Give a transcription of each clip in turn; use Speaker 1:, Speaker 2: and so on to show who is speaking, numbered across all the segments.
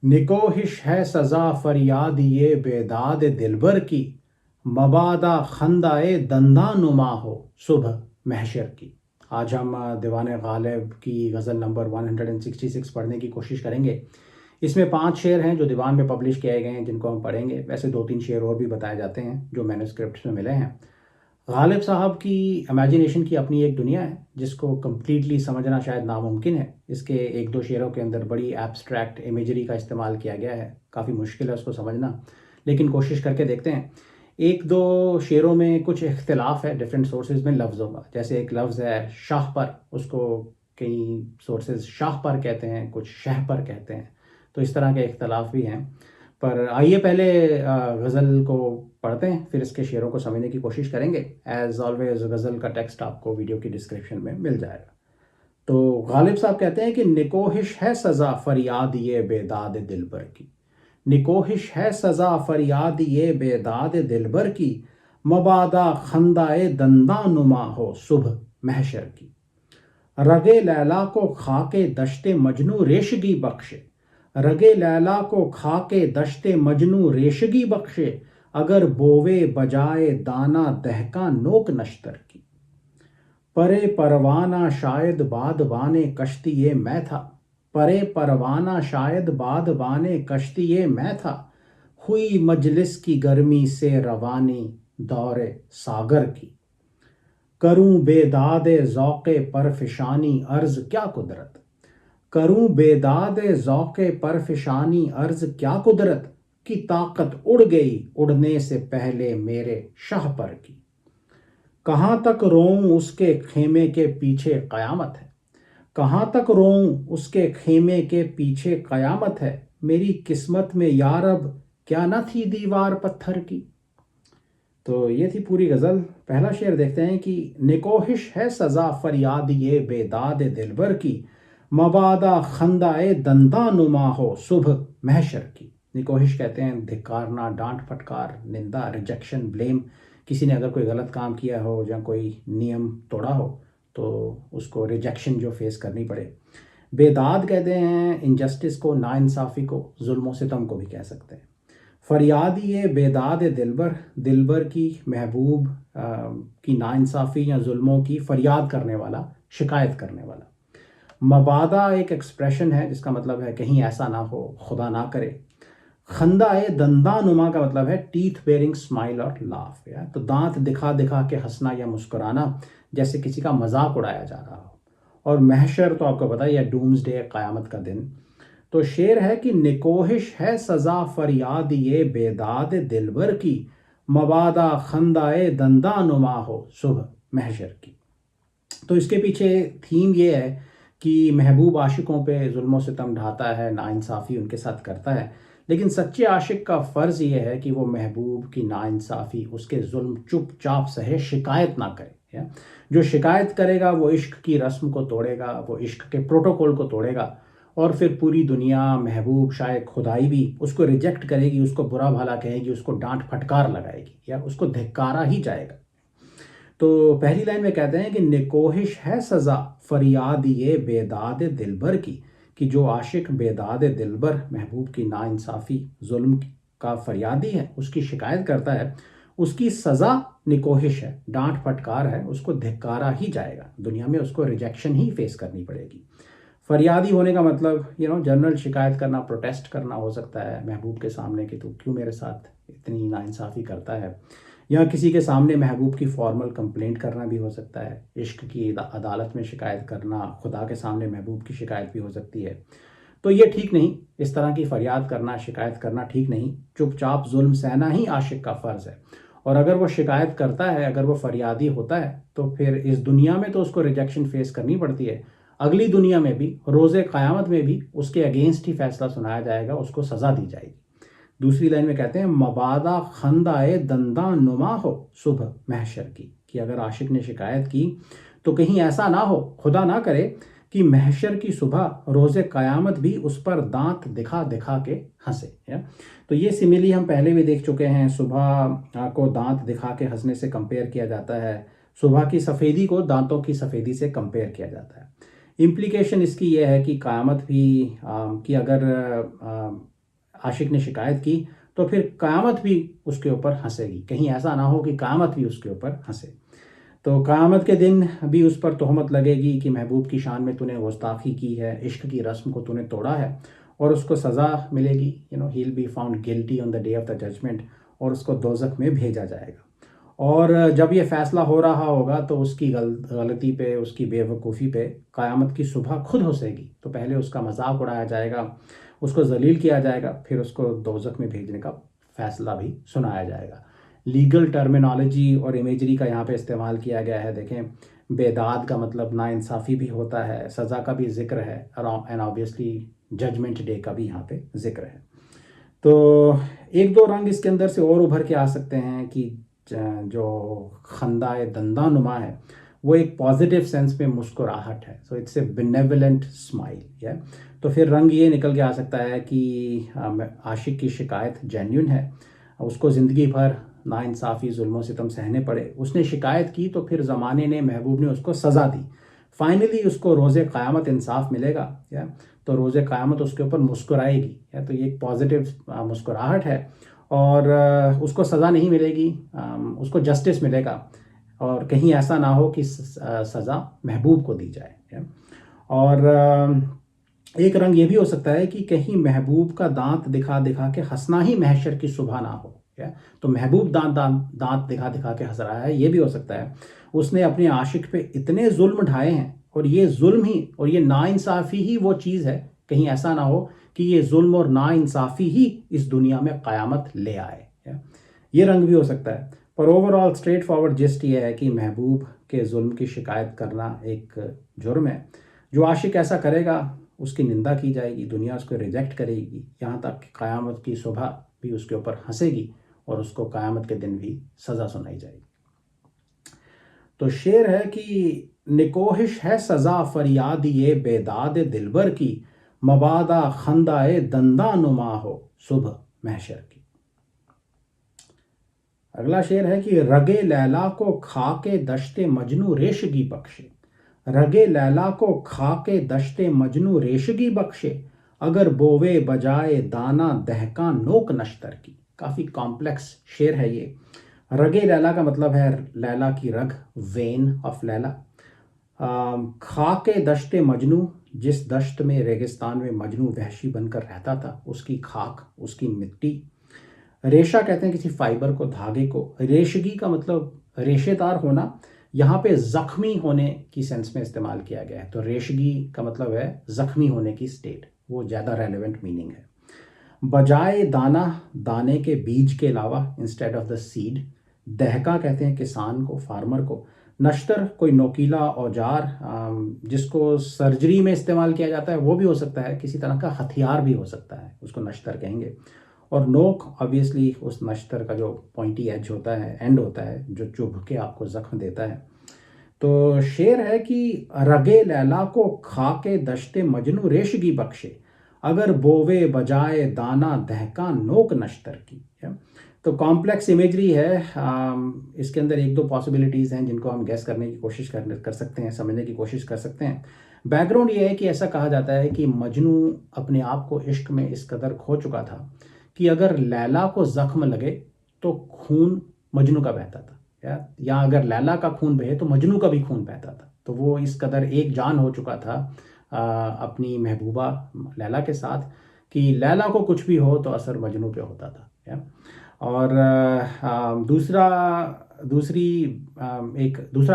Speaker 1: निकोहिश है सज़ा फरियाद ये बेदाद दिलबर की, मबादा खंदाए दंदा नुमा हो सुबह महशर की। आज हम दीवान गालिब की गज़ल नंबर 166 पढ़ने की कोशिश करेंगे। इसमें 5 शेर हैं जो दीवान में पब्लिश किए गए हैं, जिनको हम पढ़ेंगे। वैसे 2-3 शेर और भी बताए जाते हैं जो मैन्युस्क्रिप्ट्स में मिले हैं। गालिब साहब की इमेजिनेशन की अपनी एक दुनिया है जिसको कम्प्लीटली समझना शायद नामुमकिन है। इसके 1-2 शेरों के अंदर बड़ी एब्स्ट्रैक्ट इमेजरी का इस्तेमाल किया गया है, काफ़ी मुश्किल है उसको समझना, लेकिन कोशिश करके देखते हैं। 1-2 शेरों में कुछ इख्तिलाफ है डिफरेंट सोर्सेज में लफ्ज़ों का। जैसे एक लफ्ज़ है शाह पर, उसको कई सोर्सेज शाह पर कहते हैं, कुछ शह पर कहते हैं, तो इस तरह के इख्तिलाफ भी हैं। पर आइए पहले गज़ल को पढ़ते हैं, फिर इसके शेरों को समझने की कोशिश करेंगे। एज़ ऑलवेज गज़ल का टेक्स्ट आपको वीडियो की डिस्क्रिप्शन में मिल जाएगा। तो गालिब साहब कहते हैं कि निकोहिश है सज़ा फरियाद ये बेदाद दिलबर की, निकोहिश है सज़ा फरियाद ये बेदाद दिलबर की, मबादा खंदाए दंदा नुमा हो सुबह महशर की। रगे लैला को खाके दश्ते मजनू रेशगी बख्शे, रगे लैला को खाके दश्ते मजनू रेशगी बख्शे, अगर बोवे बजाए दाना दहका नोक नश्तर की। परे परवाना शायद बाद बाने कश्ती ये मैं था, परे परवाना शायद बाद बाने कश्ती ये मैं था, हुई मजलिस की गर्मी से रवानी दौरे सागर की। करूं बेदादे ज़ौक़े परफिशानी अर्ज़ क्या कुदरत, करूं बेदादे ज़ौक़े परफिशानी अर्ज़ क्या कुदरत, की ताकत उड़ गई उड़ने से पहले मेरे शाह पर की। कहाँ तक रोऊं उसके खेमे के पीछे क़यामत है, कहाँ तक रोऊं उसके खेमे के पीछे क़यामत है, मेरी किस्मत में यारब क्या न थी दीवार पत्थर की। तो ये थी पूरी गज़ल। पहला शेर देखते हैं कि निकोहिश है सज़ा फरियाद ये बेदाद दिलबर की, मबादा खंदाए दंदा नुमा हो सुबह महशर की। निकोहिश कहते हैं धिक्कारना, डांट फटकार, निंदा, रिजेक्शन, ब्लेम। किसी ने अगर कोई गलत काम किया हो या कोई नियम तोड़ा हो तो उसको रिजेक्शन जो फेस करनी पड़े। बेदाद कहते हैं इनजस्टिस को, नाइंसाफ़ी को, जुल्म सितम को भी कह सकते हैं। फरियाद ये बेदाद दिलबर, दिलबर की महबूब की नाइंसाफ़ी या जुल्मों की फरियाद करने वाला, शिकायत करने वाला। मबादा एक एक्सप्रेशन है जिसका मतलब है कहीं ऐसा ना हो, खुदा ना करे। खंदाए दंदा नुमा का मतलब है टीथ बेयरिंग स्माइल और लाफ, या तो दांत दिखा दिखा के हंसना या मुस्कुराना, जैसे किसी का मजाक उड़ाया जा रहा हो। और महशर तो आपको पता ही है, डूम्सडे, क़यामत का दिन। तो शेर है कि निकोहिश है सज़ा फरियाद ये बेदाद दिलबर की, मबादा खंदाए दंदा नुमा हो सुबह महशर की। तो इसके पीछे थीम ये है कि महबूब आशिकों पे जुल्म सितम ढाता है, नाइंसाफ़ी उनके साथ करता है, लेकिन सच्चे आशिक का फ़र्ज़ ये है कि वो महबूब की नाइंसाफ़ी, उसके जुल्म चुपचाप सहे, शिकायत ना करे। या जो शिकायत करेगा वो इश्क की रस्म को तोड़ेगा, वो इश्क के प्रोटोकॉल को तोड़ेगा, और फिर पूरी दुनिया, महबूब, शायद खुदाई भी उसको रिजेक्ट करेगी, उसको बुरा भला कहेगी, उसको डांट फटकार लगाएगी या उसको धिक्कारा ही जाएगा। तो पहली लाइन में कहते हैं कि निकोहिश है सज़ा फरियाद ये बेदाद दिलबर की, कि जो आशिक बेदाद दिलबर, महबूब की नाइंसाफ़ी, जुल्म का फरियादी है, उसकी शिकायत करता है, उसकी सज़ा निकोहिश है, डांट फटकार है, उसको धिक्कारा ही जाएगा, दुनिया में उसको रिजेक्शन ही फेस करनी पड़ेगी। फरियादी होने का मतलब जनरल शिकायत करना, प्रोटेस्ट करना हो सकता है महबूब के सामने कि तू क्यों मेरे साथ इतनी नाइंसाफ़ी करता है, या किसी के सामने महबूब की फॉर्मल कंप्लेंट करना भी हो सकता है, इश्क की अदालत में शिकायत करना, खुदा के सामने महबूब की शिकायत भी हो सकती है। तो ये ठीक नहीं, इस तरह की फरियाद करना, शिकायत करना ठीक नहीं। चुपचाप जुल्म सहना ही आशिक का फ़र्ज़ है। और अगर वो शिकायत करता है, अगर वो फरियादी होता है, तो फिर इस दुनिया में तो उसको रिजेक्शन फेस करनी पड़ती है, अगली दुनिया में भी, रोज़े क़यामत में भी उसके अगेंस्ट ही फैसला सुनाया जाएगा, उसको सज़ा दी जाएगी। दूसरी लाइन में कहते हैं मबादा खंदाए दंदा नुमा हो सुबह महशर की, कि अगर आशिक ने शिकायत की तो कहीं ऐसा ना हो, खुदा ना करे, कि महशर की सुबह, रोज़े क़यामत भी उस पर दांत दिखा दिखा के हंसे। तो ये सिमिली हम पहले भी देख चुके हैं। सुबह को दांत दिखा के हंसने से कंपेयर किया जाता है, सुबह की सफ़ेदी को दांतों की सफ़ेदी से कंपेयर किया जाता है। इम्प्लीकेशन इसकी यह है कि क़यामत भी कि अगर आशिक ने शिकायत की तो फिर क़यामत भी उसके ऊपर हंसेगी, कहीं ऐसा ना हो कि क़यामत भी उसके ऊपर हंसे। तो क़यामत के दिन भी उस पर तोहमत लगेगी कि महबूब की शान में तूने गुस्ताखी की है, इश्क की रस्म को तूने तोड़ा है, और उसको सज़ा मिलेगी। He will be found guilty on the day of the judgement, और उसको दोज़ख में भेजा जाएगा। और जब ये फ़ैसला हो रहा होगा तो उसकी गलती पे, उसकी बेवकूफ़ी पे क़यामत की सुबह खुद हंसेगी। तो पहले उसका मजाक उड़ाया जाएगा, उसको जलील किया जाएगा, फिर उसको दोज़ख में भेजने का फ़ैसला भी सुनाया जाएगा। लीगल टर्मिनोलॉजी और इमेजरी का यहाँ पे इस्तेमाल किया गया है। देखें, बेदाद का मतलब नाइंसाफ़ी भी होता है, सज़ा का भी ज़िक्र है, एंड ऑब्वियसली जजमेंट डे का भी यहाँ पे ज़िक्र है। तो एक दो रंग इसके अंदर से और उभर के आ सकते हैं कि जो खंदाए दंदानुमा है वो एक पॉजिटिव सेंस में मुस्कुराहट है। So it's a benevolent smile. या तो फिर रंग ये निकल के आ सकता है कि आशिक की शिकायत जेन्युइन है, उसको ज़िंदगी भर नाइंसाफ़ी, जुल्म सितम सहने पड़े, उसने शिकायत की तो फिर ज़माने ने, महबूब ने उसको सज़ा दी, फाइनली उसको रोज़े क़यामत इंसाफ मिलेगा। या तो रोज़े क़यामत उसके ऊपर मुस्कुराएगी। या तो ये एक पॉजिटिव मुस्कुराहट है, और उसको सज़ा नहीं मिलेगी, उसको जस्टिस मिलेगा, और कहीं ऐसा ना हो कि सज़ा महबूब को दी जाए। और एक रंग ये भी हो सकता है कि कहीं महबूब का दांत दिखा दिखा के हंसना ही महशर की सुबह ना हो। तो महबूब दांत दिखा दिखा के हंस रहा है, ये भी हो सकता है उसने अपने आशिक पे इतने जुल्म ढाए हैं, और ये जुल्म ही और ये नाइंसाफ़ी ही वो चीज़ है, कहीं ऐसा ना हो कि ये जुल्म और नाइंसाफ़ी ही इस दुनिया में क़यामत ले आए। ये रंग भी हो सकता है। पर ओवरऑल स्ट्रेट फॉरवर्ड जिस्ट ये है कि महबूब के जुल्म की शिकायत करना एक जुर्म है। जो आशिक ऐसा करेगा उसकी निंदा की जाएगी, दुनिया उसको रिजेक्ट करेगी, यहाँ तक कि क़यामत की सुबह भी उसके ऊपर हंसेगी, और उसको क़यामत के दिन भी सज़ा सुनाई जाएगी। तो शेर है कि निकोहिश है सज़ा फरियाद ये बेदाद दिलबर की, मबादा खंदाए दंदा नुमा हो सुबह महशर की। अगला शेर है कि रगे लैला को खाके दश्ते मजनू रेशगी बख्शे, रगे लैला को खाके दश्ते मजनू रेशगी बख्शे, अगर बोवे बजाए दाना दहका नोक नश्तर की। काफ़ी कॉम्प्लेक्स शेर है ये। रगे लैला का मतलब है लैला की रग, वेन ऑफ लैला। खाके दश्ते मजनू, जिस दश्त में, रेगिस्तान में मजनू वहशी बनकर रहता था, उसकी खाक, उसकी मिट्टी। रेशा कहते हैं किसी फाइबर को, धागे को। रेशगी का मतलब रेशेदार होना, यहाँ पे ज़ख्मी होने की सेंस में इस्तेमाल किया गया है। तो रेशगी का मतलब है ज़ख्मी होने की स्टेट, वो ज़्यादा रेलेवेंट मीनिंग है। बजाए दाना, दाने के, बीज के अलावा, इंस्टेड ऑफ द सीड। दहका कहते हैं किसान को, फार्मर को। नश्तर कोई नोकीला औजार जिसको सर्जरी में इस्तेमाल किया जाता है, वो भी हो सकता है, किसी तरह का हथियार भी हो सकता है, उसको नश्तर कहेंगे। और नोक ऑब्वियसली उस नश्तर का जो पॉइंटी एज होता है, एंड होता है, जो चुभ के आपको ज़ख्म देता है। तो शेर है कि रगे लैला को खाके दश्ते मजनू रेशगी बख्शे, अगर बोवे बजाए दाना दहका नोक नश्तर की। तो कॉम्प्लेक्स इमेजरी है। इसके अंदर एक दो पॉसिबिलिटीज़ हैं जिनको हम गैस करने की कोशिश कर सकते हैं, समझने की कोशिश कर सकते हैं। बैकग्राउंड ये है कि ऐसा कहा जाता है कि मजनू अपने आप को इश्क में इस कदर खो चुका था कि अगर लैला को ज़ख्म लगे तो खून मजनू का बहता था, या अगर लैला का खून बहे तो मजनू का भी खून बहता था। तो वो इस कदर एक जान हो चुका था अपनी महबूबा लैला के साथ कि लैला को कुछ भी हो तो असर मजनू पे होता था। और दूसरा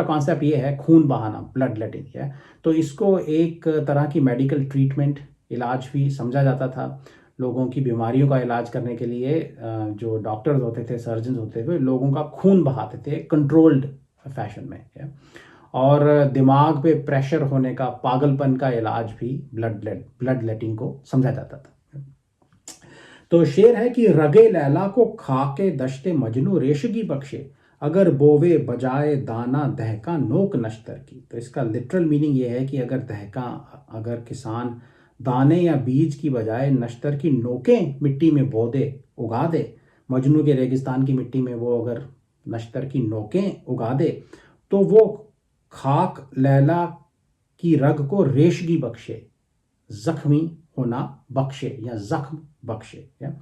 Speaker 1: कॉन्सेप्ट ये है खून बहाना, ब्लड लेटिंग है। तो इसको एक तरह की मेडिकल ट्रीटमेंट, इलाज भी समझा जाता था। लोगों की बीमारियों का इलाज करने के लिए जो डॉक्टर्स होते थे, सर्जन होते थे, लोगों का खून बहाते थे कंट्रोल्ड फैशन में। और दिमाग पे प्रेशर होने का, पागलपन का इलाज भी ब्लड लेटिंग को समझा जाता था। तो शेर है कि रगे लैला को खाके दश्ते मजनू रेशगी बख्शे, अगर बोवे बजाए दाना दहका नोक नश्तर की। तो इसका लिटरल मीनिंग ये है कि अगर किसान दाने या बीज की बजाय नश्तर की नोकें मिट्टी में बो दे, उगा दे, मजनू के रेगिस्तान की मिट्टी में वो अगर नश्तर की नोकें उगा दे, तो वो खाक लैला की रग को रेशगी बख्शे, जख्मी होना बख्शे या जख्म बख्शे। या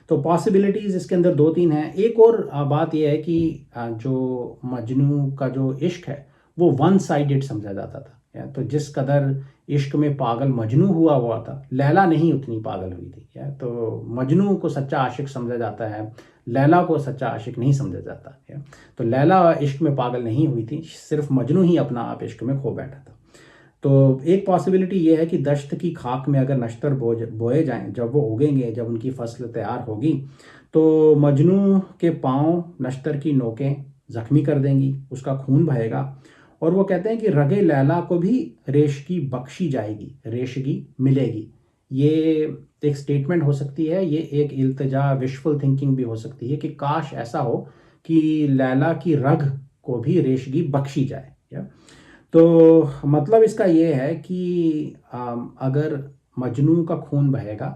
Speaker 1: तो पॉसिबिलिटीज़ इसके अंदर दो तीन हैं। एक और बात यह है कि जो मजनू का जो इश्क है वो वन साइडेड समझा जाता था। तो जिस कदर इश्क में पागल मजनू हुआ था, लैला नहीं उतनी पागल हुई थी। तो मजनू को सच्चा आशिक समझा जाता है, लैला को सच्चा आशिक नहीं समझा जाता है। तो लैला इश्क में पागल नहीं हुई थी, सिर्फ मजनू ही अपना आप इश्क में खो बैठा था। तो एक पॉसिबिलिटी ये है कि दश्त की खाक में अगर नश्तर बोए जाएं, जब वो उगेंगे, जब उनकी फसल तैयार होगी, तो मजनू के पाँव नश्तर की नोकें जख्मी कर देंगी, उसका खून बहेगा। और वो कहते हैं कि रगे लैला को भी रेशगी बख्शी जाएगी, रेशगी मिलेगी। ये एक स्टेटमेंट हो सकती है, ये एक इल्तिजा विशफुल थिंकिंग भी हो सकती है कि काश ऐसा हो कि लैला की रग को भी रेशगी बख्शी जाए। तो मतलब इसका ये है कि अगर मजनू का खून बहेगा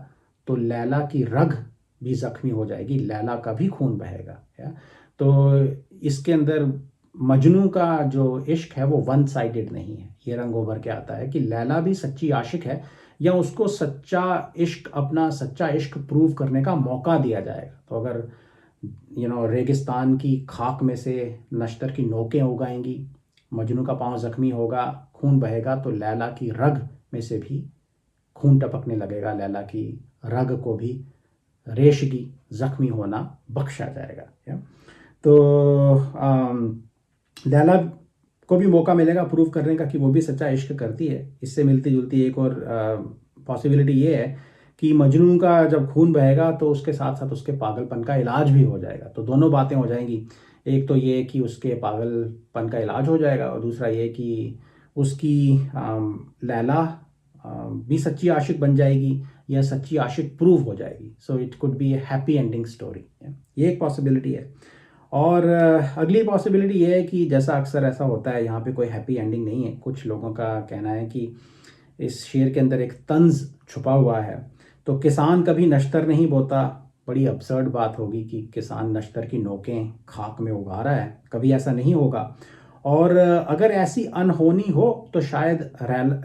Speaker 1: तो लैला की रग भी जख्मी हो जाएगी, लैला का भी खून बहेगा। तो इसके अंदर मजनू का जो इश्क है वो वन साइडेड नहीं है। ये रंग उभर के आता है कि लैला भी सच्ची आशिक है, या उसको सच्चा इश्क, अपना सच्चा इश्क प्रूव करने का मौका दिया जाएगा। तो अगर रेगिस्तान की खाक में से नश्तर की नोकें उगाएंगी, मजनू का पाँव जख्मी होगा, खून बहेगा, तो लैला की रग में से भी खून टपकने लगेगा, लैला की रग को भी रेशगी जख्मी होना बख्शा जाएगा। तो लैला को भी मौका मिलेगा प्रूव करने का कि वो भी सच्चा इश्क करती है। इससे मिलती जुलती एक और पॉसिबिलिटी ये है कि मजनू का जब खून बहेगा तो उसके साथ साथ उसके पागलपन का इलाज भी हो जाएगा। तो दोनों बातें हो जाएंगी, एक तो ये कि उसके पागलपन का इलाज हो जाएगा, और दूसरा ये कि उसकी लैला भी सच्ची आशिक बन जाएगी या सच्ची आशिक प्रूव हो जाएगी। So it could be A happy ending story. ये एक पॉसिबिलिटी है। और अगली पॉसिबिलिटी ये है कि जैसा अक्सर ऐसा होता है, यहाँ पे कोई हैप्पी एंडिंग नहीं है। कुछ लोगों का कहना है कि इस शेर के अंदर एक तंज छुपा हुआ है। तो किसान कभी नश्तर नहीं बोता, बड़ी अपसर्ड बात होगी कि किसान नश्तर की नोकें खाक में उगा रहा है, कभी ऐसा नहीं होगा। और अगर ऐसी अनहोनी हो तो शायद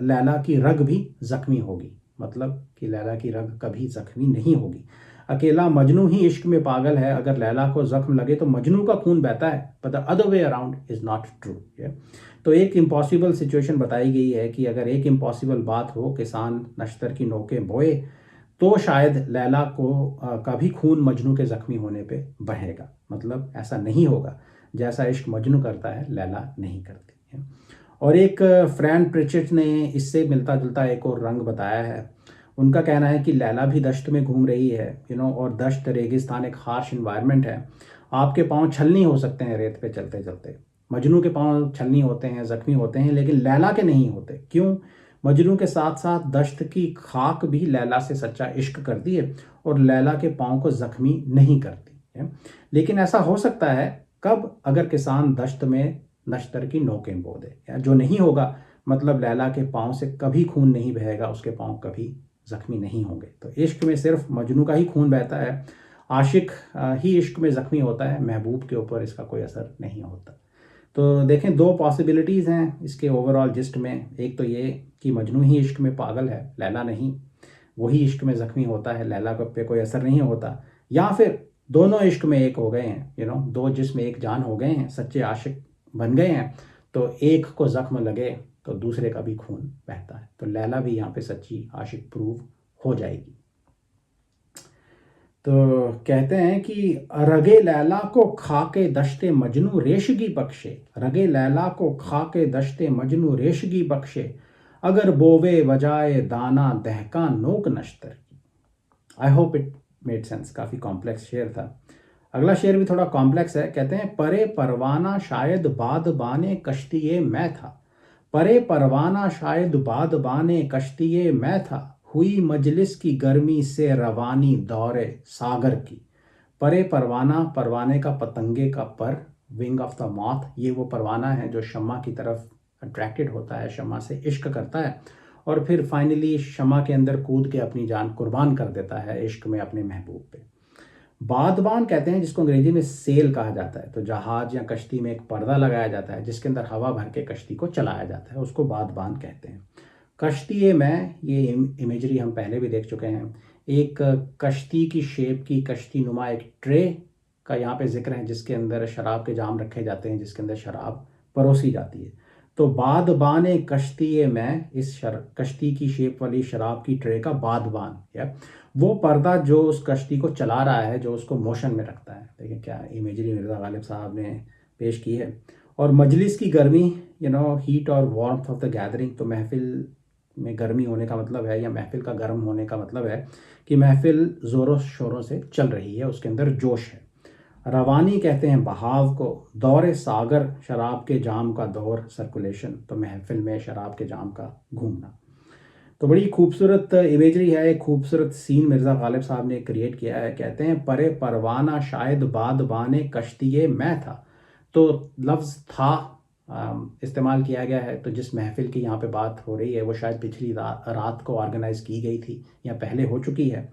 Speaker 1: लैला की रग भी जख्मी होगी, मतलब कि लैला की रग कभी जख्मी नहीं होगी। अकेला मजनू ही इश्क में पागल है, अगर लैला को जख्म लगे तो मजनू का खून बहता है, but the other way around is not true. तो एक इम्पॉसिबल सिचुएशन बताई गई है कि अगर एक इम्पॉसिबल बात हो, किसान नश्तर की नोकें बोए, तो शायद लैला का भी खून मजनू के जख्मी होने पे बहेगा। मतलब ऐसा नहीं होगा, जैसा इश्क मजनू करता है लैला नहीं करती है। और एक फ्रैंक प्रिचेट ने इससे मिलता जुलता एक और रंग बताया है। उनका कहना है कि लैला भी दश्त में घूम रही है, और दश्त रेगिस्तान एक हार्श इन्वायरमेंट है। आपके पाँव छलनी हो सकते हैं रेत पे चलते चलते, मजनू के पाँव छलनी होते हैं, जख्मी होते हैं, लेकिन लैला के नहीं होते। क्यों? मजनू के साथ साथ दश्त की खाक भी लैला से सच्चा इश्क करती है और लैला के पाँव को जख्मी नहीं करती है। लेकिन ऐसा हो सकता है कब? अगर किसान दश्त में नश्तर की नोकें बो दे, जो नहीं होगा। मतलब लैला के पाँव से कभी खून नहीं बहेगा, उसके पाँव कभी जख्मी नहीं होंगे। तो इश्क में सिर्फ मजनू का ही खून बहता है, आशिक ही इश्क में जख्मी होता है, महबूब के ऊपर इसका कोई असर नहीं होता। तो देखें, दो पॉसिबिलिटीज़ हैं इसके ओवरऑल जिस्ट में। एक तो ये कि मजनू ही इश्क में पागल है, लैला नहीं, वही इश्क में जख्मी होता है, लैला पे कोई असर नहीं होता। या फिर दोनों इश्क में एक हो गए हैं, दो जिस्म एक जान हो गए हैं, सच्चे आशिक बन गए हैं, तो एक को जख्म लगे तो दूसरे का भी खून बहता है। तो लैला भी यहाँ पे सच्ची आशिक प्रूव हो जाएगी। तो कहते हैं कि रगे लैला को खाके दश्ते मजनू रेशगी बख्शे, रगे लैला को खाके दश्ते मजनू रेशगी बख्शे, अगर बोवे बजाए दाना दहका नोक नश्तर की। आई होप इट मेड सेंस। काफ़ी कॉम्प्लेक्स शेर था। अगला शेर भी थोड़ा कॉम्प्लेक्स है। कहते हैं, परे परवाना शायद बाद बाने कश्तिये मैं था, परे परवाना शायद बाद बाने कश्तिये मैं था, हुई मजलिस की गर्मी से रवानी दौरे सागर की। परे परवाना, परवाने का पतंगे का पर, विंग ऑफ द मॉथ, ये वो परवाना है जो शम्मा की तरफ अट्रैक्टेड होता है, शम्मा से इश्क करता है, और फिर फाइनली शम्मा के अंदर कूद के अपनी जान कुर्बान कर देता है इश्क में अपने महबूब पे। बादबान कहते हैं जिसको अंग्रेजी में सेल कहा जाता है। तो जहाज या कश्ती में एक पर्दा लगाया जाता है जिसके अंदर हवा भर के कश्ती को चलाया जाता है, उसको बादबान कहते हैं। कश्ती में ये इमेजरी हम पहले भी देख चुके हैं। एक कश्ती की शेप की कश्ती नुमा एक ट्रे का यहाँ पे जिक्र है, जिसके अंदर शराब के जाम रखे जाते हैं, जिसके अंदर शराब परोसी जाती है। तो बादबान कश्ती में इस कश्ती की शेप वाली शराब की ट्रे का बादबान या वो पर्दा जो उस कश्ती को चला रहा है, जो उसको मोशन में रखता है। देखिए क्या इमेजरी मिर्ज़ा गालिब साहब ने पेश की है। और मजलिस की गर्मी, हीट और वार्मथ ऑफ द गैदरिंग। तो महफिल में गर्मी होने का मतलब है, या महफिल का गर्म होने का मतलब है कि महफिल ज़ोरों शोरों से चल रही है, उसके अंदर जोश है। रवानी कहते हैं बहाव को। दौरे सागर, शराब के जाम का दौर, सर्कुलेशन। तो महफिल में शराब के जाम का घूमना। तो बड़ी खूबसूरत इमेजरी है, एक खूबसूरत सीन मिर्ज़ा गालिब साहब ने क्रिएट किया है। कहते हैं परे परवाना शायद बादबाने कश्तिये मैं था। तो लफ्ज़ था इस्तेमाल किया गया है। तो जिस महफिल की यहाँ पे बात हो रही है वो शायद पिछली रात को ऑर्गेनाइज की गई थी या पहले हो चुकी है।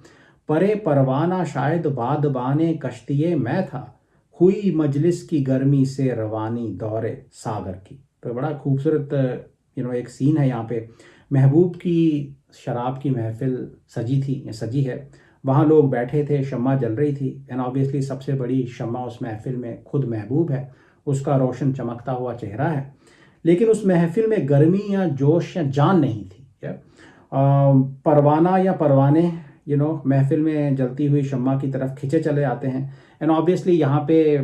Speaker 1: परे परवाना शायद बादबाने कश्तिये मैं था, हुई मजलिस की गर्मी से रवानी दौरे सागर की। तो बड़ा खूबसूरत एक सीन है यहाँ पे। महबूब की शराब की महफिल सजी थी, सजी है। वहाँ लोग बैठे थे, शम्मा जल रही थी। एंड ऑब्वियसली सबसे बड़ी शम्मा उस महफिल में खुद महबूब है, उसका रोशन चमकता हुआ चेहरा है। लेकिन उस महफिल में गर्मी या जोश या जान नहीं थी। परवाना या परवाने महफिल में जलती हुई शम्मा की तरफ खिंचे चले आते हैं। एंड ऑब्वियसली यहाँ पे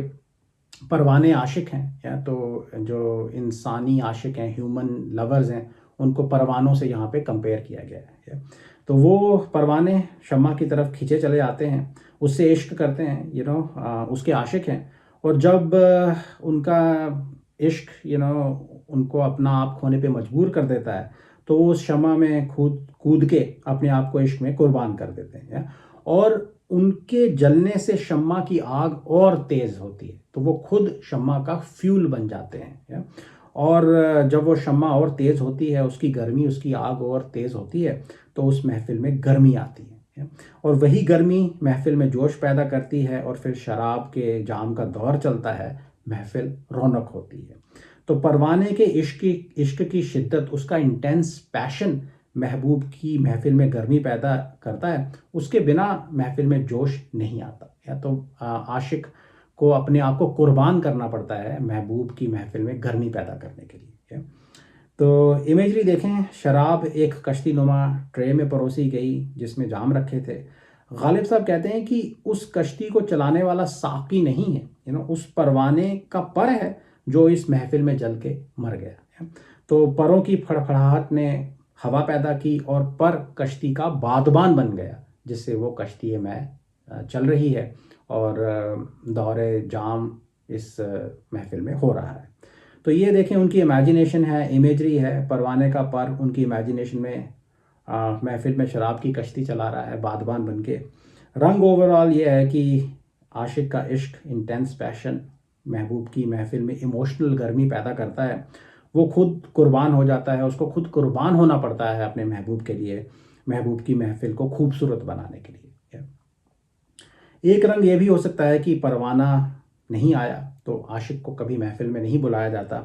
Speaker 1: परवाने आशिक हैं, या तो जो इंसानी आशिक हैं, ह्यूमन लवर्स हैं, उनको परवानों से यहाँ पे कंपेयर किया गया है। तो वो परवाने शम्मा की तरफ खींचे चले आते हैं, उससे इश्क करते हैं, उसके आशिक हैं। और जब उनका इश्क उनको अपना आप खोने पे मजबूर कर देता है, तो वो उस शम्मा में कूद के अपने आप को इश्क में कुर्बान कर देते हैं। और उनके जलने से शम्मा की आग और तेज़ होती है, तो वो खुद शम्मा का फ्यूल बन जाते हैं। और जब वो शम्मा और तेज़ होती है, उसकी गर्मी, उसकी आग और तेज़ होती है, तो उस महफिल में गर्मी आती है। और वही गर्मी महफिल में जोश पैदा करती है, और फिर शराब के जाम का दौर चलता है, महफिल रौनक होती है। तो परवाने के इश्क की शिद्दत, उसका इंटेंस पैशन महबूब की महफिल में गर्मी पैदा करता है। उसके बिना महफिल में जोश नहीं आता। या तो आशिक को अपने आप को कुर्बान करना पड़ता है महबूब की महफिल में गर्मी पैदा करने के लिए। तो इमेजरी देखें, शराब एक कश्ती नुमा ट्रे में परोसी गई जिसमें जाम रखे थे। गालिब साहब कहते हैं कि उस कश्ती को चलाने वाला साकी नहीं है, उस परवाने का पर है जो इस महफिल में जल के मर गया। तो परों की फड़फड़ाहट ने हवा पैदा की, और पर कश्ती का बादबान बन गया, जिससे वो कश्ती में चल रही है, और दौरे जाम इस महफिल में हो रहा है। तो ये देखें, उनकी इमेजिनेशन है, इमेजरी है। परवाने का पर उनकी इमेजिनेशन में महफिल में शराब की कश्ती चला रहा है बादबान बन के। रंग ओवरऑल ये है कि आशिक का इश्क, इंटेंस पैशन महबूब की महफिल में इमोशनल गर्मी पैदा करता है। वो खुद कुर्बान हो जाता है, उसको खुद कुर्बान होना पड़ता है अपने महबूब के लिए, महबूब की महफिल को खूबसूरत बनाने के लिए। एक रंग ये भी हो सकता है कि परवाना नहीं आया तो आशिक को कभी महफिल में नहीं बुलाया जाता।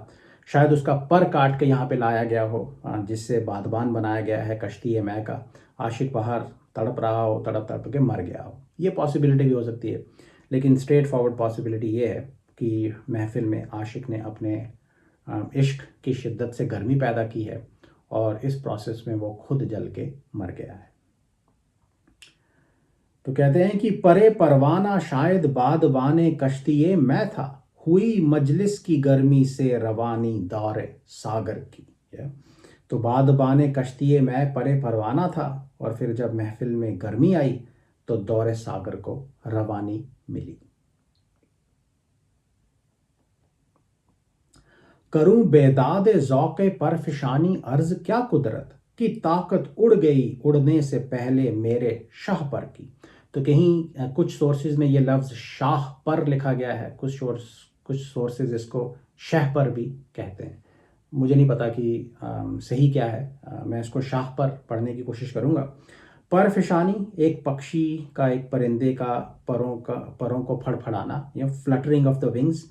Speaker 1: शायद उसका पर काट के यहाँ पे लाया गया हो, जिससे बादबान बनाया गया है कश्ती मैं का। आशिक बाहर तड़प रहा हो, तड़प तड़प के मर गया हो। ये पॉसिबिलिटी भी हो सकती है, लेकिन स्ट्रेट फॉरवर्ड पॉसिबिलिटी ये है कि महफिल में आशिक ने अपने इश्क की शिद्दत से गर्मी पैदा की है, और इस प्रोसेस में वो खुद जल के मर गया है। तो कहते हैं कि परे परवाना शायद बादबाने कश्तिये मैं था, हुई मजलिस की गर्मी से रवानी दौरे सागर की। तो बादबाने कश्तिये मैं परे परवाना था, और फिर जब महफिल में गर्मी आई तो दौरे सागर को रवानी मिली। करूं बेदाद ज़ौक़े परफिशानी अर्ज क्या कुदरत, की ताकत उड़ गई उड़ने से पहले मेरे शाह पर की। तो कहीं कुछ सोर्सेज में ये लफ्ज़ शाह पर लिखा गया है, कुछ सोर्सेज इसको शह पर भी कहते हैं। मुझे नहीं पता कि सही क्या है, मैं इसको शाह पर पढ़ने की कोशिश करूँगा। परफिशानी एक पक्षी का, एक परिंदे का परों को फड़फड़ाना, या फ्लटरिंग ऑफ द विंग्स।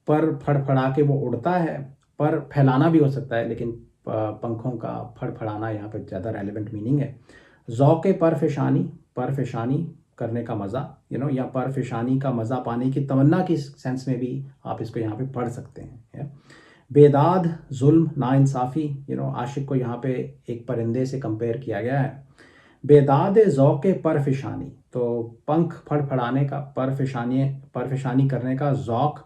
Speaker 1: पर फड़फड़ा के वो उड़ता है, पर फैलाना भी हो सकता है, लेकिन पंखों का फड़फड़ाना यहाँ पे ज़्यादा रेलिवेंट मीनिंग है। ज़ौक़ परफेशानी करने का मज़ा, या परफेशानी का मज़ा पाने की तमन्ना की सेंस में भी आप इसको यहाँ पे पढ़ सकते हैं। बेदाद जुल्म नाइंसाफ़ी, आशिक को यहाँ पे एक परिंदे से कंपेयर किया गया है। बेदाद ज़ौक़ परफिशानी, तो पंख फड़फड़ाने का, परफिशानी करने का ज़ौक़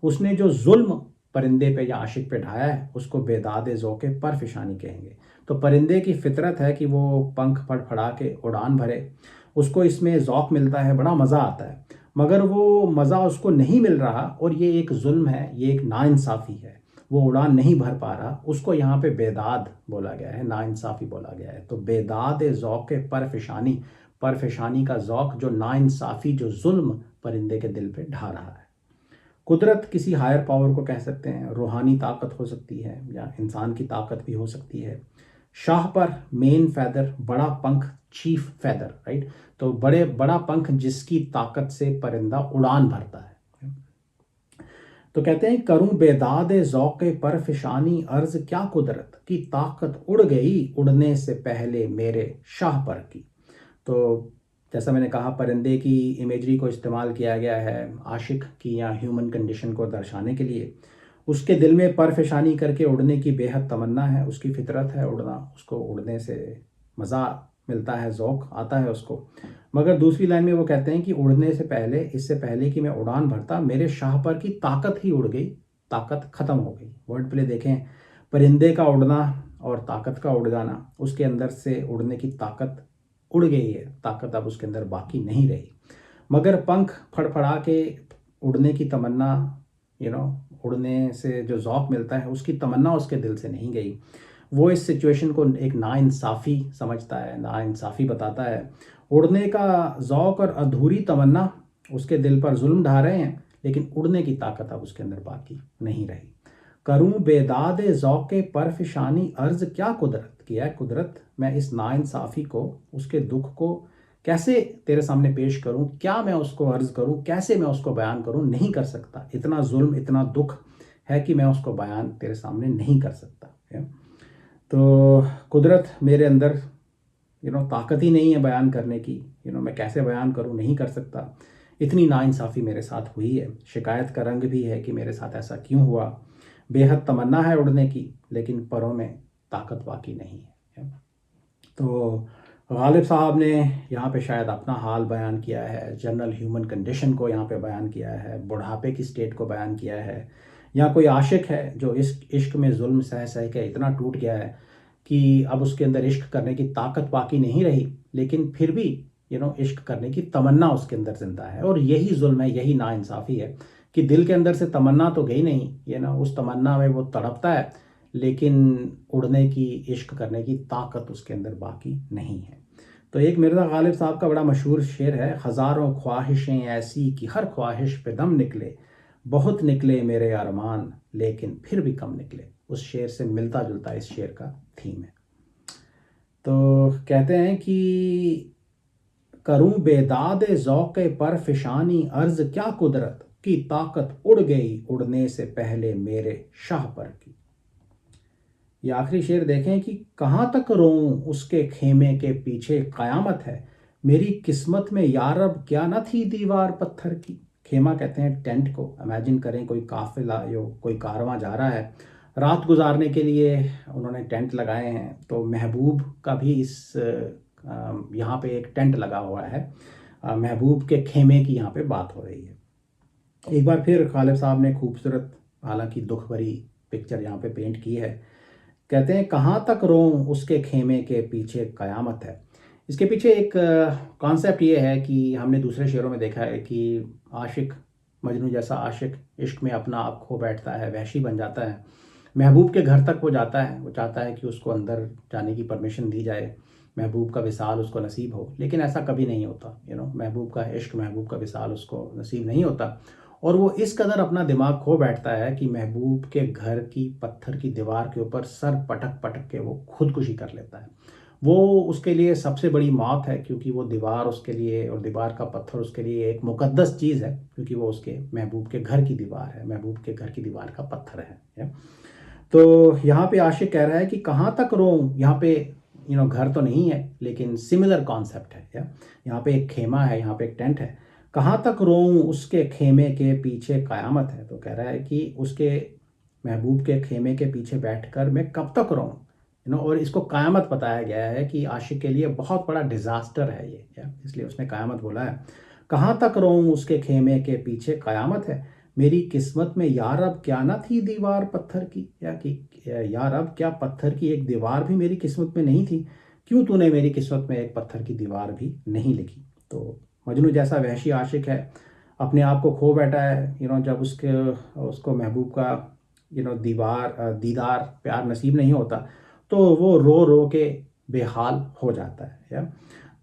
Speaker 1: उसने जो जुल्म परिंदे पे या आशिक पे ढाया है उसको बेदाद ज़ौक़ परफिशानी कहेंगे। तो परिंदे की फितरत है कि वो पंख फड़फड़ा के उड़ान भरे, उसको इसमें ज़ौक़ मिलता है, बड़ा मज़ा आता है, मगर वो मज़ा उसको नहीं मिल रहा और ये एक जुल्म है, ये एक नाइंसाफ़ी है, वो उड़ान नहीं भर पा रहा, उसको यहाँ पे बेदाद बोला गया है, नाइंसाफ़ी बोला गया है। तो बेदाद ज़ौक़ परफिशानी का ज़ौक़ जो नाइंसाफ़ी, जो जुल्म परिंदे के दिल पे ढा रहा है। कुदरत किसी हायर पावर को कह सकते हैं, रूहानी ताकत हो सकती है या इंसान की ताकत भी हो सकती है। शाह पर मेन फैदर, बड़ा पंख, चीफ फैदर, राइट। तो बड़ा पंख जिसकी ताकत से परिंदा उड़ान भरता है। तो कहते हैं करूं बेदाद ज़ौक़ परफिशानी अर्ज़ क्या कुदरत की ताकत उड़ गई उड़ने से पहले मेरे शाह पर की। तो जैसा मैंने कहा, परिंदे की इमेजरी को इस्तेमाल किया गया है आशिक की या ह्यूमन कंडीशन को दर्शाने के लिए। उसके दिल में परफिशानी करके उड़ने की बेहद तमन्ना है, उसकी फितरत है उड़ना, उसको उड़ने से मज़ा मिलता है, ज़ौक़ आता है उसको। मगर दूसरी लाइन में वो कहते हैं कि उड़ने से पहले, इससे पहले कि मैं उड़ान भरता, मेरे शाह पर की ताकत ही उड़ गई, ताकत ख़त्म हो गई। वर्ड प्ले देखें, परिंदे का उड़ना और ताकत का उड़ जाना, उसके अंदर से उड़ने की ताकत उड़ गई है, ताकत अब उसके अंदर बाकी नहीं रही। मगर पंख फड़फड़ा के उड़ने की तमन्ना, उड़ने से जो ज़ौक़ मिलता है उसकी तमन्ना उसके दिल से नहीं गई। वो इस सिचुएशन को एक नाइंसाफ़ी समझता है, नाइंसाफ़ी बताता है। उड़ने का ज़ौक़ और अधूरी तमन्ना उसके दिल पर जुल्म ढा रहे हैं, लेकिन उड़ने की ताकत अब उसके अंदर बाकी नहीं रही। करूं बेदाद ज़ौक़ परफिशानी अर्ज़ क्या कुदरत, किया है कुदरत, मैं इस नाइंसाफ़ी को, उसके दुख को कैसे तेरे सामने पेश करूं, क्या मैं उसको अर्ज़ करूं, कैसे मैं उसको बयान करूं, नहीं कर सकता। इतना जुल्म, इतना दुख है कि मैं उसको बयान तेरे सामने नहीं कर सकता है। तो कुदरत मेरे अंदर ताकत ही नहीं है बयान करने की, मैं कैसे बयान करूं, नहीं कर सकता। इतनी नाइंसाफ़ी मेरे साथ हुई है। शिकायत का रंग भी है कि मेरे साथ ऐसा क्यों हुआ। बेहद तमन्ना है उड़ने की, लेकिन परों में ताकत बाकी नहीं है। तो गालिब साहब ने यहाँ पे शायद अपना हाल बयान किया है, जनरल ह्यूमन कंडीशन को यहाँ पे बयान किया है, बुढ़ापे की स्टेट को बयान किया है। या कोई आशिक है जो इश्क में जुल्म सह सह के इतना टूट गया है कि अब उसके अंदर इश्क करने की ताकत बाकी नहीं रही, लेकिन फिर भी इश्क करने की तमन्ना उसके अंदर जिंदा है। और यही जुल्म है, यही नाइंसाफ़ी है कि दिल के अंदर से तमन्ना तो गई नहीं, उस तमन्ना में वो तड़पता है, लेकिन उड़ने की, इश्क करने की ताकत उसके अंदर बाकी नहीं है। तो एक मिर्ज़ा गालिब साहब का बड़ा मशहूर शेर है, हज़ारों ख्वाहिशें ऐसी कि हर ख्वाहिश पे दम निकले, बहुत निकले मेरे अरमान लेकिन फिर भी कम निकले। उस शेर से मिलता जुलता इस शेर का थीम है। तो कहते हैं कि करूं बेदाद ज़ौक़ परफिशानी अर्ज़ क्या कुदरत की ताकत उड़ गई उड़ने से पहले मेरे शाह पर की। ये आखिरी शेर देखें कि कहाँ तक रोऊं उसके खेमे के पीछे क़यामत है, मेरी किस्मत में यारब क्या न थी दीवार पत्थर की। खेमा कहते हैं टेंट को। इमेजिन करें कोई काफिला या कोई कारवां जा रहा है, रात गुजारने के लिए उन्होंने टेंट लगाए हैं। तो महबूब का भी इस यहाँ पे एक टेंट लगा हुआ है, महबूब के खेमे की यहाँ पे बात हो रही है। एक बार फिर गालिब साहब ने खूबसूरत, हालांकि दुख भरी पिक्चर यहाँ पे पेंट की है। कहते हैं कहाँ तक रोऊं उसके खेमे के पीछे क़यामत है। इसके पीछे एक कॉन्सेप्ट ये है कि हमने दूसरे शेरों में देखा है कि आशिक, मजनू जैसा आशिक इश्क में अपना आप खो बैठता है, वहशी बन जाता है। महबूब के घर तक वो जाता है, वो चाहता है कि उसको अंदर जाने की परमिशन दी जाए, महबूब का विसाल उसको नसीब हो, लेकिन ऐसा कभी नहीं होता। महबूब का इश्क, महबूब का विसाल उसको नसीब नहीं होता। और वो इस कदर अपना दिमाग खो बैठता है कि महबूब के घर की पत्थर की दीवार के ऊपर सर पटक पटक के वो खुदकुशी कर लेता है। वो उसके लिए सबसे बड़ी मौत है, क्योंकि वो दीवार उसके लिए, और दीवार का पत्थर उसके लिए एक मुकद्दस चीज़ है, क्योंकि वो उसके महबूब के घर की दीवार है, महबूब के घर की दीवार का पत्थर है। तो यहाँ पे आशिक कह रहा है कि कहाँ तक रोऊं, यहाँ पे घर तो नहीं है लेकिन सिमिलर कॉन्सेप्ट है। यहाँ पे एक खेमा है, यहाँ पे एक टेंट है। कहाँ तक रोऊं उसके खेमे के पीछे क़यामत है। तो कह रहा है कि उसके महबूब के खेमे के पीछे बैठकर मैं कब तक रहूं, और इसको क़यामत बताया गया है कि आशिक के लिए बहुत बड़ा डिज़ास्टर है ये, इसलिए उसने क़यामत बोला है। कहाँ तक रहूं उसके खेमे के पीछे क़यामत है, मेरी किस्मत में यार अब क्या ना थी दीवार पत्थर की, या कि यार अब क्या पत्थर की एक दीवार भी मेरी किस्मत में नहीं थी, क्यों तूने मेरी किस्मत में एक पत्थर की दीवार भी नहीं लिखी। तो मजनू जैसा वहशी आशिक है, अपने आप को खो बैठा है, जब उसको महबूब का दीदार प्यार नसीब नहीं होता तो वो रो रो के बेहाल हो जाता है।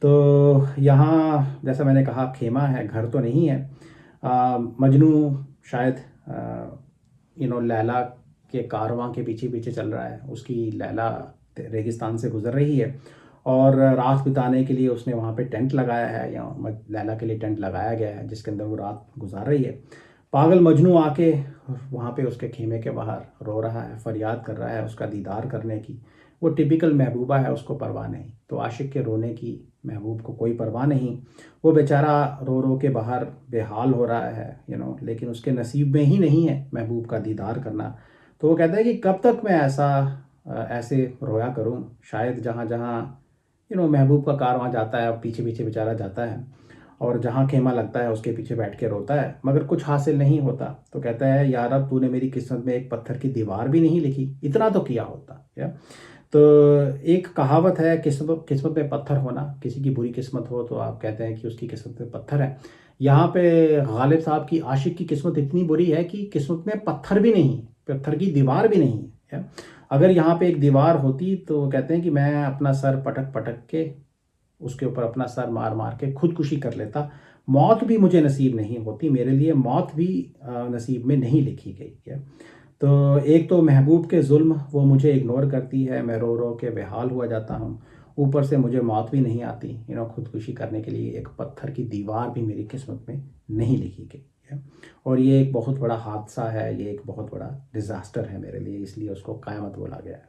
Speaker 1: तो यहाँ जैसा मैंने कहा खेमा है, घर तो नहीं है। मजनू शायद लैला के कारवां के पीछे पीछे चल रहा है। उसकी लैला रेगिस्तान से गुजर रही है और रात बिताने के लिए उसने वहाँ पे टेंट लगाया है, या लैला के लिए टेंट लगाया गया है जिसके अंदर वो रात गुजार रही है। पागल मजनू आके वहाँ पे उसके खेमे के बाहर रो रहा है, फरियाद कर रहा है उसका दीदार करने की। वो टिपिकल महबूबा है, उसको परवाह नहीं। तो आशिक के रोने की महबूब को कोई परवाह नहीं। वो बेचारा रो रो के बाहर बेहाल हो रहा है, लेकिन उसके नसीब में ही नहीं है महबूब का दीदार करना। तो वो कहता है कि कब तक मैं ऐसे रोया करूं। शायद जहाँ जहाँ महबूब का कारवां जाता है, पीछे पीछे बेचारा जाता है और जहाँ खेमा लगता है उसके पीछे बैठ के रोता है, मगर कुछ हासिल नहीं होता। तो कहता है यार अब तूने मेरी किस्मत में एक पत्थर की दीवार भी नहीं लिखी, इतना तो किया होता। तो एक कहावत है, किस्मत किस्मत में पत्थर होना। किसी की बुरी किस्मत हो तो आप कहते हैं कि उसकी किस्मत में पत्थर है। यहाँ पे गालिब साहब की आशिक की किस्मत इतनी बुरी है कि किस्मत में पत्थर भी नहीं, पत्थर की दीवार भी नहीं है। अगर यहाँ पे एक दीवार होती तो कहते हैं कि मैं अपना सर पटक पटक के उसके ऊपर अपना सर मार मार के खुदकुशी कर लेता। मौत भी मुझे नसीब नहीं होती, मेरे लिए मौत भी नसीब में नहीं लिखी गई है। तो एक तो महबूब के जुल्म, वो मुझे इग्नोर करती है, मैं रो रो के बेहाल हुआ जाता हूँ। ऊपर से मुझे मौत भी नहीं आती, खुदकुशी करने के लिए एक पत्थर की दीवार भी मेरी किस्मत में नहीं लिखी गई है। और ये एक बहुत बड़ा हादसा है, ये एक बहुत बड़ा डिज़ास्टर है मेरे लिए, इसलिए उसको क़यामत बोला गया है।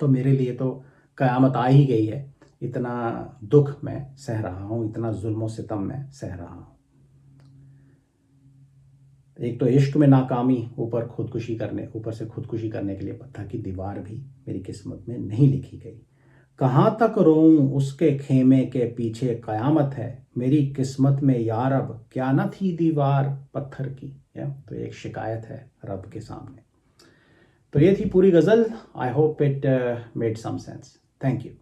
Speaker 1: तो मेरे लिए तो क़यामत आ ही गई है। इतना दुख मैं सह रहा हूँ, इतना जुल्म सितम मैं सह रहा हूँ। एक तो इश्क में नाकामी, ऊपर से खुदकुशी करने के लिए पत्थर की दीवार भी मेरी किस्मत में नहीं लिखी गई। कहाँ तक रोऊं उसके खेमे के पीछे क़यामत है, मेरी किस्मत में यार अब क्या न थी दीवार पत्थर की। तो एक शिकायत है रब के सामने। तो ये थी पूरी गज़ल। I hope it made some sense. Thank you.